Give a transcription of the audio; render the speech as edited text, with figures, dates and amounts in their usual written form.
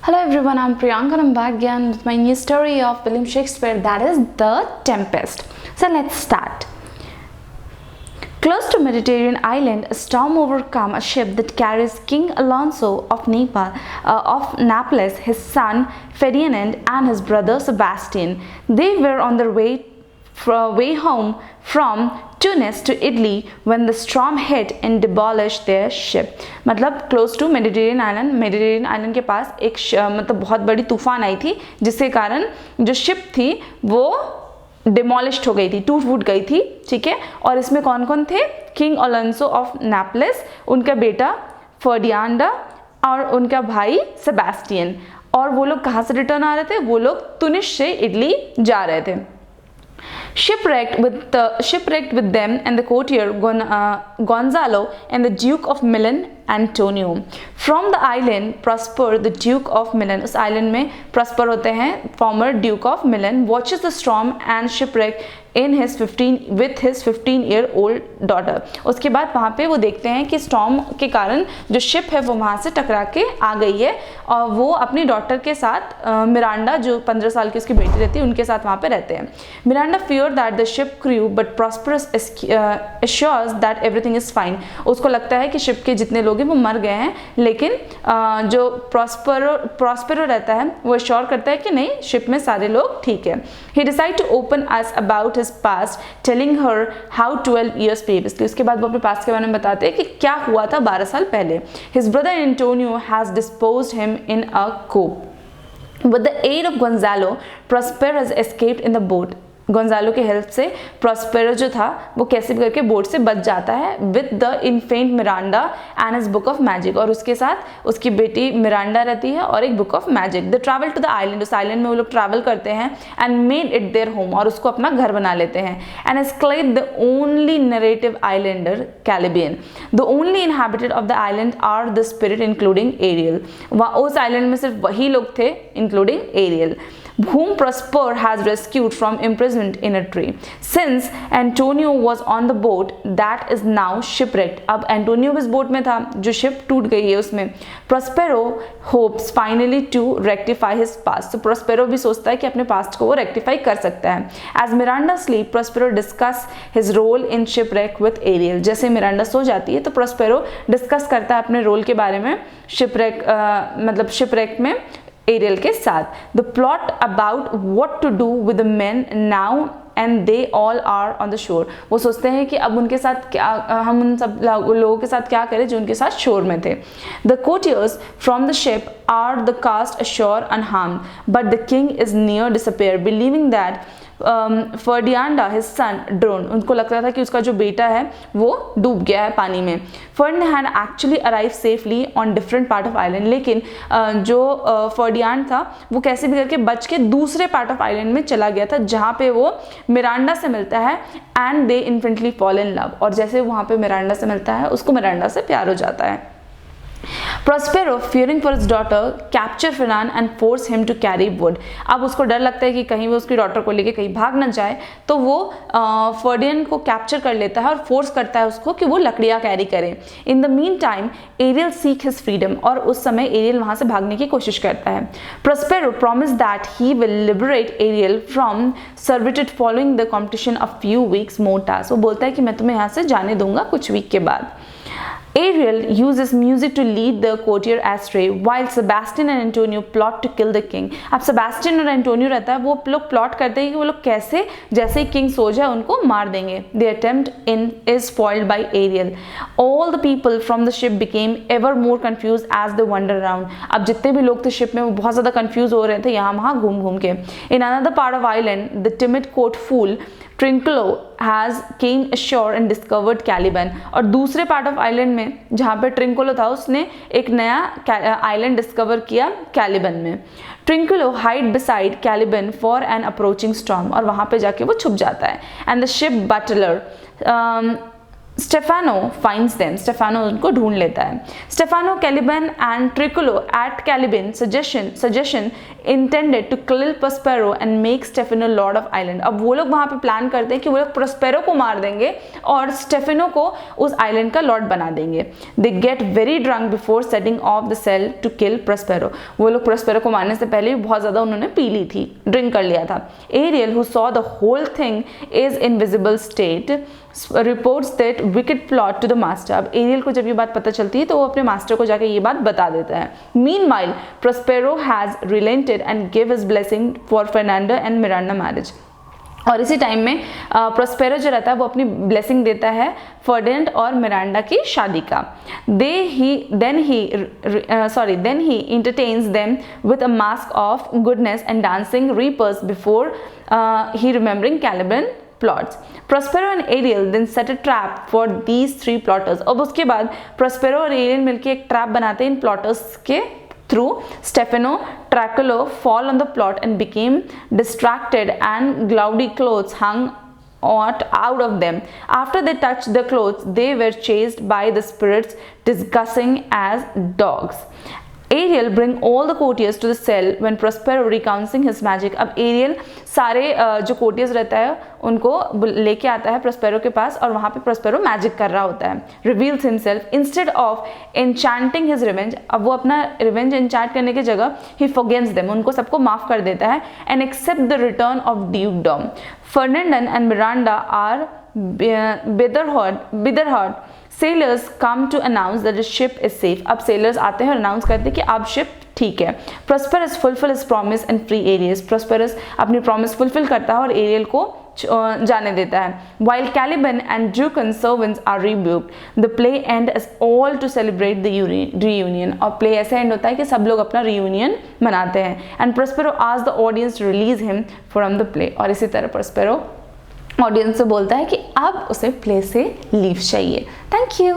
Hello everyone, I'm Priyanka and I'm back again with my new story of William Shakespeare, that is The Tempest. So let's start. Close to Mediterranean island, a storm overcome a ship that carries King Alonso of Naples, his son Ferdinand and his brother Sebastian. They were on their way home from Tunis to Italy when the storm hit and demolished their ship. मतलब close to Mediterranean island के पास एक मतलब बहुत बड़ी तूफान आई थी जिसके कारण जो शिप थी वो डिमोलिश्ड हो गई थी, टूट फूट गई थी, ठीक है। और इसमें कौन कौन थे? किंग अलोंसो ऑफ नेपल्स, उनका बेटा फर्डिनांड और उनका भाई सेबेस्टियन। और वो लोग कहाँ से रिटर्न आ रहे थे? वो लोग तुनिस से इटली जा रहे थे। Shipwrecked with them and the courtier Gonzalo and the Duke of Milan Antonio. From the island Prosper, the Duke of Milan, उस island में Prosper होते हैं former Duke of Milan, watches the storm and shipwreck with his 15-year-old daughter. उसके बाद वहाँ पे वो देखते हैं कि storm के कारण जो ship है वो वहाँ से टकरा के आ गई है और वो अपनी डॉटर के साथ मिरांडा जो 15 साल की उसकी बेटी रहती है उनके साथ वहाँ पे रहते हैं। Miranda feared that the ship crew but Prosper assures that everything is fine. उसको लगता है कि शिप के जितने लोग हैं वो मर गए हैं, लेकिन जो प्रॉस्पेरो रहता है वो श्योर करता है कि नहीं, शिप में सारे लोग ठीक है। He decided to open us about his past, telling her how 12 years previously. उसके बाद वो अपने पास्ट के बारे में बताते हैं कि क्या हुआ था 12 साल पहले। His brother Antonio has disposed him in a coop. With the aid of Gonzalo, Prospero has escaped in the boat. Gonzalo के हेल्प से प्रॉस्पेरो जो था वो कैसे भी करके बोट से बच जाता है with the infant Miranda and his book of magic, और उसके साथ उसकी बेटी मिरांडा रहती है और एक book of magic. They travel to the island, उस आइलैंड में वो लोग ट्रैवल करते हैं and made it their home, और उसको अपना घर बना लेते हैं। And excluded the only narrative islander Caribbean, the only inhabited of the island are the spirit including Ariel. वहाँ उस आइलैंड में सिर्फ वही लोग थे including Ariel, whom Prosper has rescued from imprisonment in a tree. Since Antonio was on the boat that is now shipwrecked, अब Antonio इस boat में था जो शिप टूट गई है उसमें। Prospero hopes finally to rectify his past. तो Prospero भी सोचता है कि अपने पास्ट को वो रेक्टिफाई कर सकता है। As Miranda sleep, Prospero discuss his role in shipwreck with Ariel. जैसे मिरांडा सो जाती है तो Prospero डिस्कस करता है अपने रोल के बारे में मतलब शिपरेक में एरियल के साथ। The plot about what to do with the men now and they all are on the shore, वो सोचते हैं कि अब उनके साथ क्या, हम उन सब लोगों के साथ क्या करें जो उनके साथ शोर में थे। The courtiers from the ship are the cast ashore unharmed, but the king is near disappear, believing that Ferdinand his son drowned, उनको लगता था कि उसका जो बेटा है वो डूब गया है पानी में। Ferdinand actually arrive safely on different part of island, लेकिन जो फर्डिनांड था वो कैसे भी करके बच के दूसरे पार्ट ऑफ आइलैंड में चला गया था जहाँ पे वो मिरांडा से मिलता है and they instantly fall in love, और जैसे वहाँ पे मिरांडा से मिलता है उसको मिरांडा से प्यार हो जाता है। Prospero, fearing for his daughter, capture Ferdinand and force him to carry wood. अब उसको डर लगता है कि कहीं वो उसकी डॉटर को लेके कहीं भाग ना जाए, तो वो फर्डिनेंड को कैप्चर कर लेता है और फोर्स करता है उसको कि वो लकड़ियाँ कैरी करे। In the mean time Ariel seek his freedom, और उस समय एरियल वहाँ से भागने की कोशिश करता है। Prospero promised that he will liberate Ariel from servitude following the competition a few weeks more tasks. वो बोलता है कि मैं तुम्हें यहाँ से जाने दूंगा कुछ वीक के बाद। Ariel uses music to lead the courtier astray, while Sebastian and Antonio plot to kill the king. अब Sebastian और Antonio रहता है, वो लोग प्लॉट करते हैं कि वो लोग कैसे जैसे ही किंग सो जाए उनको मार देंगे। The attempt is foiled by Ariel. All the people from the ship became ever more confused as they wandered around. अब जितने भी लोग थे शिप में वो बहुत ज़्यादा confused हो रहे थे यहाँ वहाँ घूम घूम के। In another part of island, the timid court fool Trinculo has came ashore and discovered Caliban, और दूसरे पार्ट ऑफ आइलैंड में जहाँ पे ट्रिंकुलो था उसने एक नया आइलैंड डिस्कवर किया कैलिबन में। Trinculo hide beside Caliban for an approaching storm, और वहाँ पे जाके वो छुप जाता है। And the ship butler Stefano finds them. Stefano उनको ढूंढ लेता है. Stefano, Caliban and Trinculo at Caliban's suggestion intended to kill Prospero and make Stefano lord of island. अब वो लोग वहाँ पे प्लान करते हैं कि वो लोग प्रोस्पेरो को मार देंगे और स्टेफेनो को उस आइलैंड का लॉर्ड बना देंगे. They get very drunk before setting off the sail to kill Prospero. वो लोग प्रोस्पेरो को मारने से पहले बहुत ज़्यादा उन्होंने पी ली थी, ड्रिंक कर लिया था. Ariel, who saw the whole thing is in visible state, reports that wicked plot to the master. अब एरियल को जब ये बात पता चलती है तो वो अपने मास्टर को जाके ये बात बता देता है. Meanwhile, Prospero has relented and gave his blessing for Fernando and Miranda marriage. और इसी टाइम में प्रोस्पेरो जो रहता है वो अपनी ब्लेसिंग देता है फर्डिनेंड और मिरांडा की शादी का. Then he entertains them with a mask of goodness and dancing reapers before he remembering Caliban plots. Prospero and Ariel then set a trap for these three plotters. अब उसके बाद Prospero और aerial मिलके एक trap बनाते हैं इन plotters के through. Stefano, Trinculo fall on the plot and became distracted and gaudy clothes hung out of them. After they touched the clothes, they were chased by the spirits disguising as dogs. Ariel bring all the courtiers to the cell when Prospero recounting his magic. अब aerial सारे जो courtiers रहता है उनको लेके आता है Prospero के पास और वहाँ पे प्रोस्पेरो मैजिक कर रहा होता है. Reveals himself instead of enchanting his revenge. अब वो अपना रिवेंज एन्चांट करने की जगह he forgives them. उनको सबको माफ कर देता है and accept the return of dukedom. Ferdinand and Miranda are bitterhot. Sailors come to announce that the ship is safe. अब sailors आते हैं और announce करते हैं कि अब ship ठीक है. Prosperous fulfill his promise and free Ariel. Prosperous अपनी promise fulfill करता है और Ariel को जाने देता है. While Caliban and Jucon's servants are rebuked, the play end is all to celebrate the reunion. और play ऐसे end होता है कि सब लोग अपना reunion मनाते हैं. And Prospero asks the audience to release him from the play. और इसी तरह Prospero ऑडियंस से बोलता है कि अब उसे प्ले से लीव चाहिए. Thank you.